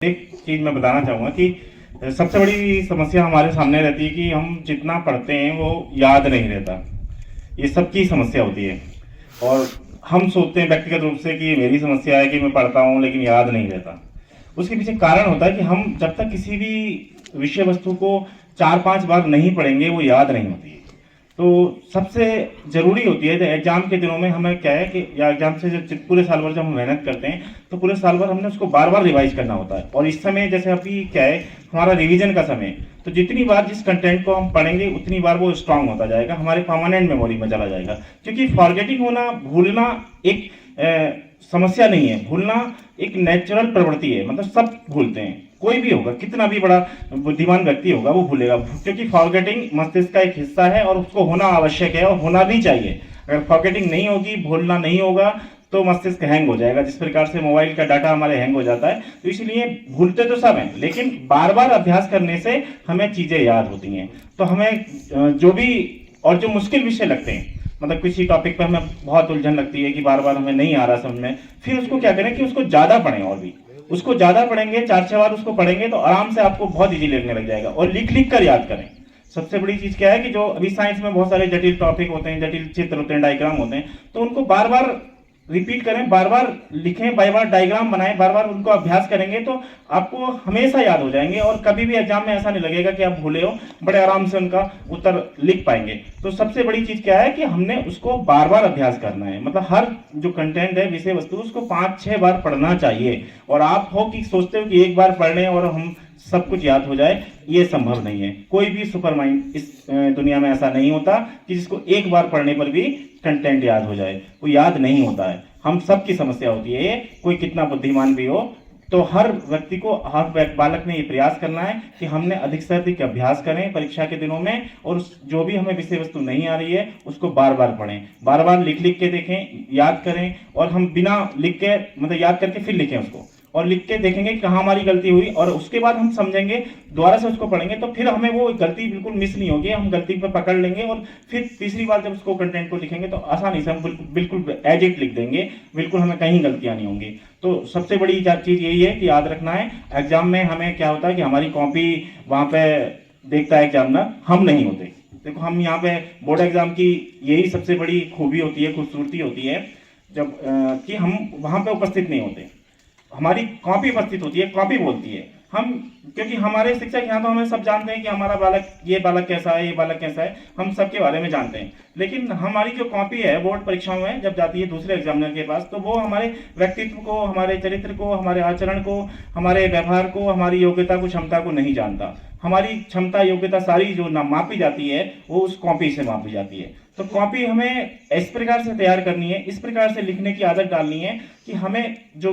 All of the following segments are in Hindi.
एक चीज मैं बताना चाहूंगा कि सबसे बड़ी समस्या हमारे सामने रहती है कि हम जितना पढ़ते हैं वो याद नहीं रहता। ये सबकी समस्या होती है और हम सोचते हैं व्यक्तिगत रूप से कि ये मेरी समस्या है कि मैं पढ़ता हूँ लेकिन याद नहीं रहता। उसके पीछे कारण होता है कि हम जब तक किसी भी विषय वस्तु को 4-5 बार नहीं पढ़ेंगे वो याद नहीं होती है। तो सबसे जरूरी होती है एग्जाम के दिनों में हमें क्या है कि या एग्जाम से जब पूरे साल भर जब हम मेहनत करते हैं तो पूरे साल भर हमने उसको बार बार रिवाइज करना होता है। और इस समय जैसे अभी क्या है हमारा रिवीजन का समय, तो जितनी बार जिस कंटेंट को हम पढ़ेंगे उतनी बार वो स्ट्रांग होता जाएगा, हमारे परमानेंट मेमोरी में चला जाएगा। क्योंकि फॉरगेटिंग होना, भूलना एक समस्या नहीं है। भूलना एक नेचुरल प्रवृत्ति है, मतलब सब भूलते हैं, कोई भी होगा, कितना भी बड़ा बुद्धिमान व्यक्ति होगा वो भूलेगा, क्योंकि फॉरगेटिंग मस्तिष्क का एक हिस्सा है और उसको होना आवश्यक है और होना भी चाहिए। अगर फॉरगेटिंग नहीं होगी, भूलना नहीं होगा तो मस्तिष्क हैंग हो जाएगा। जिस प्रकार से मोबाइल का डाटा हमारे हैंग हो जाता है, तो इसलिए भूलते तो सब हैं लेकिन बार बार अभ्यास करने से हमें चीजें याद होती हैं। तो हमें जो भी और जो मुश्किल विषय लगते हैं, मतलब किसी टॉपिक पर हमें बहुत उलझन लगती है कि बार बार हमें नहीं आ रहा समझ में, फिर उसको क्या करें कि उसको ज्यादा पढ़ें। और भी उसको ज्यादा पढ़ेंगे, 4-6 बार उसको पढ़ेंगे तो आराम से आपको बहुत इजी लगने लग जाएगा। और लिख लिख कर याद करें। सबसे बड़ी चीज क्या है कि जो अभी साइंस में बहुत सारे जटिल टॉपिक होते हैं, जटिल चित्र होते हैं, डायग्राम होते हैं, तो उनको बार बार रिपीट करें, बार बार लिखें, बार बार डायग्राम बनाएं, बार बार उनको अभ्यास करेंगे तो आपको हमेशा याद हो जाएंगे और कभी भी एग्जाम में ऐसा नहीं लगेगा कि आप भूले हो, बड़े आराम से उनका उत्तर लिख पाएंगे। तो सबसे बड़ी चीज क्या है कि हमने उसको बार बार अभ्यास करना है। मतलब हर जो कंटेंट है, विषय वस्तु, उसको 5-6 बार पढ़ना चाहिए। और आप हो कि सोचते हो कि एक बार पढ़ लें और हम सब कुछ याद हो जाए, ये संभव नहीं है। कोई भी सुपर माइंड इस दुनिया में ऐसा नहीं होता कि जिसको एक बार पढ़ने पर भी कंटेंट याद हो जाए, वो याद नहीं होता है। हम सब की समस्या होती है, कोई कितना बुद्धिमान भी हो। तो हर व्यक्ति को, हर बालक ने ये प्रयास करना है कि हमने अधिक से अधिक अभ्यास करें परीक्षा के दिनों में, और जो भी हमें विषय वस्तु नहीं आ रही है उसको बार बार पढ़ें, बार बार लिख लिख के देखें, याद करें। और हम बिना लिख के, मतलब याद करके फिर लिखें उसको, और लिख के देखेंगे कहाँ हमारी गलती हुई, और उसके बाद हम समझेंगे, दोबारा से उसको पढ़ेंगे तो फिर हमें वो गलती बिल्कुल मिस नहीं होगी, हम गलती पर पकड़ लेंगे। और फिर तीसरी बार जब उसको कंटेंट को लिखेंगे तो आसानी से हम बिल्कुल एज इट लिख देंगे, बिल्कुल हमें कहीं गलतियां नहीं होंगी। तो सबसे बड़ी चीज यही है कि याद रखना है। एग्जाम में हमें क्या होता है कि हमारी कॉपी वहां पे देखता है एग्जामिनर, हम नहीं होते। देखो, हम यहाँ पे बोर्ड एग्जाम की यही सबसे बड़ी खूबी होती है, खूबसूरती होती है, जब कि हम वहां पे उपस्थित नहीं होते, हमारी कॉपी उपस्थित होती है, कॉपी बोलती है। हम, क्योंकि हमारे शिक्षक यहाँ तो हमें सब जानते हैं कि हमारा बालक, ये बालक कैसा है, ये बालक कैसा है, हम सबके बारे में जानते हैं। लेकिन हमारी जो कॉपी है बोर्ड परीक्षाओं में जब जाती है दूसरे एग्जामिनर के पास, तो वो हमारे व्यक्तित्व को, हमारे चरित्र को, हमारे आचरण को, हमारे व्यवहार को, हमारी योग्यता को, क्षमता को नहीं जानता। हमारी क्षमता, योग्यता सारी जो मापी जाती है वो उस कॉपी से मापी जाती है। तो कॉपी हमें इस प्रकार से तैयार करनी है, इस प्रकार से लिखने की आदत डालनी है कि हमें जो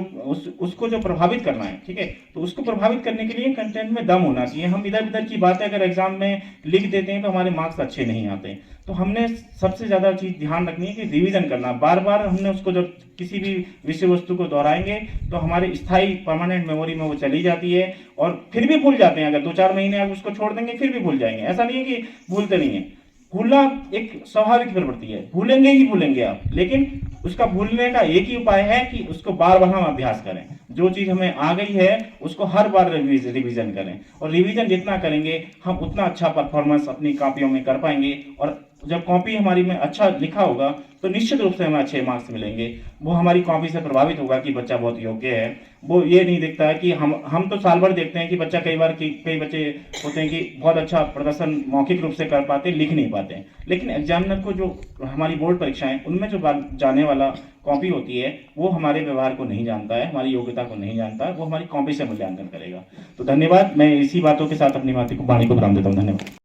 उसको जो प्रभावित करना है, ठीक है, तो उसको प्रभावित करने के लिए कंटेंट में दम होना चाहिए। हम इधर उधर की बातें अगर एग्जाम में लिख देते हैं तो हमारे मार्क्स अच्छे नहीं आते। तो हमने सबसे ज्यादा चीज ध्यान रखनी है कि रिवीजन करना, बार बार हमने उसको, जब किसी भी विषय वस्तु को दोहराएंगे तो हमारे स्थायी परमानेंट मेमोरी में वो चली जाती है। और फिर भी भूल जाते हैं, अगर 2-4 महीने आप उसको छोड़ देंगे फिर भी भूल जाएंगे। ऐसा नहीं है कि भूलते नहीं है, भूलना एक स्वाभाविक प्रवृत्ति है, भूलेंगे ही भूलेंगे आप। लेकिन उसका भूलने का एक ही उपाय है कि उसको बार बार हम अभ्यास करें। जो चीज हमें आ गई है उसको हर बार रिवीजन करें, और रिवीजन जितना करेंगे हम उतना अच्छा परफॉर्मेंस अपनी कॉपियों में कर पाएंगे। और जब कॉपी हमारी में अच्छा लिखा होगा तो निश्चित रूप से हमें अच्छे मार्क्स मिलेंगे। वो हमारी कॉपी से प्रभावित होगा कि बच्चा बहुत योग्य है। वो ये नहीं देखता है कि हम तो साल भर देखते हैं कि बच्चा, कई बार कई बच्चे होते हैं कि बहुत अच्छा प्रदर्शन मौखिक रूप से कर पाते, लिख नहीं पाते। लेकिन एग्जामिनर को, जो हमारी बोर्ड परीक्षाएं, उनमें जो जाने वाला कॉपी होती है वो हमारे व्यवहार को नहीं जानता है, हमारी योग्यता को नहीं जानता है, वो हमारी कॉपी से मूल्यांकन करेगा। तो धन्यवाद। मैं इसी बातों के साथ अपनी वाणी को विराम देता हूँ। धन्यवाद।